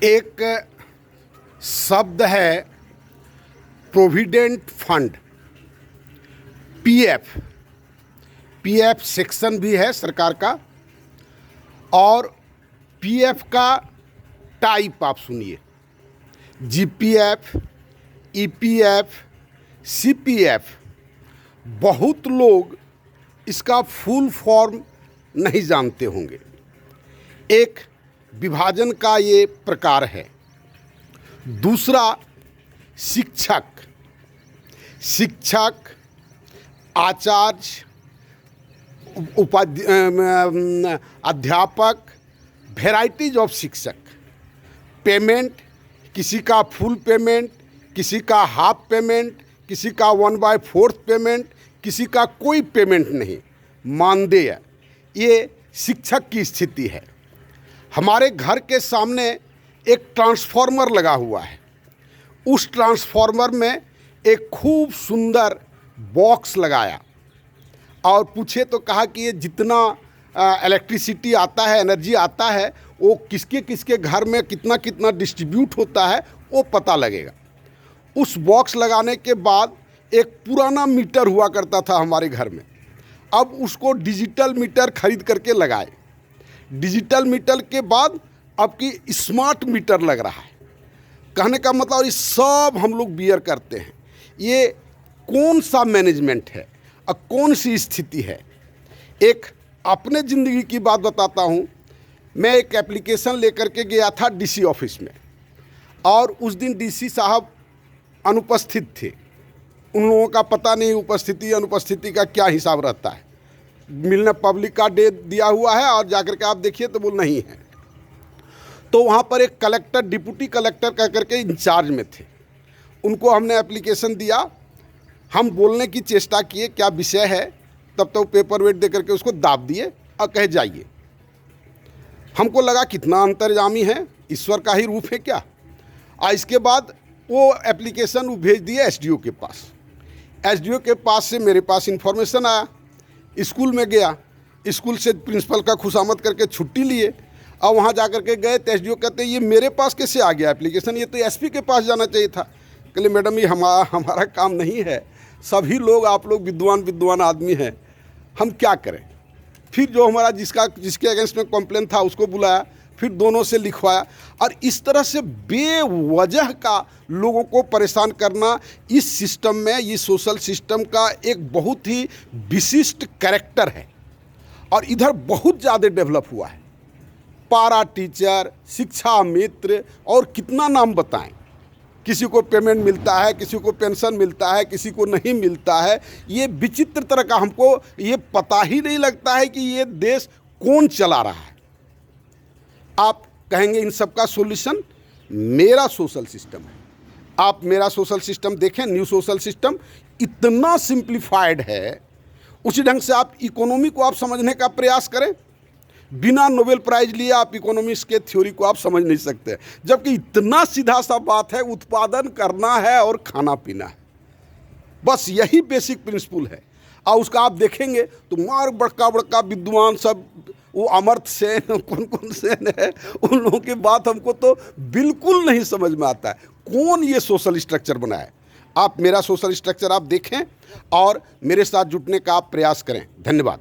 एक शब्द है provident fund, PF. PF section भी है सरकार का, और पीएफ का टाइप आप सुनिए, जीपीएफ, ईपीएफ, सीपीएफ। बहुत लोग इसका फुल फॉर्म नहीं जानते होंगे। एक विभाजन का ये प्रकार है। दूसरा शिक्षक, आचार्य, अध्यापक, वेराइटीज ऑफ शिक्षक। पेमेंट, किसी का फुल पेमेंट, किसी का हाफ पेमेंट, किसी का 1/4 पेमेंट, किसी का कोई पेमेंट नहीं, मानदेय। ये शिक्षक की स्थिति है। हमारे घर के सामने एक ट्रांसफार्मर लगा हुआ है। उस ट्रांसफार्मर में एक खूब सुंदर बॉक्स लगाया और पूछे तो कहा कि ये जितना इलेक्ट्रिसिटी आता है, एनर्जी आता है, वो किसके किसके घर में कितना कितना डिस्ट्रीब्यूट होता है वो पता लगेगा। उस बॉक्स लगाने के बाद एक पुराना मीटर हुआ करता था हमारे घर में, अब उसको डिजिटल मीटर खरीद करके लगाए। डिजिटल मीटर के बाद अब की स्मार्ट मीटर लग रहा है। कहने का मतलब ये सब हम लोग बियर करते हैं। ये कौन सा मैनेजमेंट है और कौन सी स्थिति है? एक अपने ज़िंदगी की बात बताता हूँ। मैं एक एप्लीकेशन लेकर के गया था डीसी ऑफिस में, और उस दिन डीसी साहब अनुपस्थित थे। उन लोगों का पता नहीं उपस्थिति अनुपस्थिति का क्या हिसाब रहता है। मिलने पब्लिक का डे दिया हुआ है और जाकर के आप देखिए तो वो नहीं है। तो वहाँ पर एक कलेक्टर, डिप्टी कलेक्टर कह करके इंचार्ज में थे। उनको हमने एप्लीकेशन दिया, हम बोलने की चेष्टा किए क्या विषय है, तब तो पेपर वेट दे करके उसको दाब दिए और कहे जाइए। हमको लगा कितना अंतर्यामी है, ईश्वर का ही रूप है क्या। और इसके बाद वो एप्लीकेशन वो भेज दिए एसडीओ के पास। एसडीओ के पास से मेरे पास इन्फॉर्मेशन आया। स्कूल में गया, स्कूल से प्रिंसिपल का खुशामद करके छुट्टी लिए और वहाँ जा कर के गए तो एसडीओ कहते ये मेरे पास कैसे आ गया एप्लीकेशन, ये तो एसपी के पास जाना चाहिए था। कहले मैडम ये हमारा काम नहीं है, सभी लोग आप लोग विद्वान आदमी हैं, हम क्या करें। फिर जो हमारा जिसके अगेंस्ट में कंप्लेन था उसको बुलाया, फिर दोनों से लिखवाया। और इस तरह से बेवजह का लोगों को परेशान करना इस सिस्टम में, ये सोशल सिस्टम का एक बहुत ही विशिष्ट कैरेक्टर है और इधर बहुत ज़्यादा डेवलप हुआ है। पारा टीचर, शिक्षा मित्र और कितना नाम बताएं। किसी को पेमेंट मिलता है, किसी को पेंशन मिलता है, किसी को नहीं मिलता है। ये विचित्र तरह का, हमको ये पता ही नहीं लगता है कि ये देश कौन चला रहा है। आप कहेंगे इन सब का सॉल्यूशन मेरा सोशल सिस्टम है। आप मेरा सोशल सिस्टम देखें, न्यू सोशल सिस्टम इतना सिंप्लीफाइड है। उसी ढंग से आप इकोनॉमी को आप समझने का प्रयास करें। बिना नोबेल प्राइज लिए आप इकोनॉमिक्स के थ्योरी को आप समझ नहीं सकते, जबकि इतना सीधा सा बात है, उत्पादन करना है और खाना पीना है, बस यही बेसिक प्रिंसिपल है। और उसका आप देखेंगे तो मार बड़का बड़का विद्वान सब, वो अमर्त्य सेन, कौन सेन है, उन लोगों की बात हमको तो बिल्कुल नहीं समझ में आता है। कौन ये सोशल स्ट्रक्चर बनाए? आप मेरा सोशल स्ट्रक्चर आप देखें और मेरे साथ जुटने का आप प्रयास करें। धन्यवाद।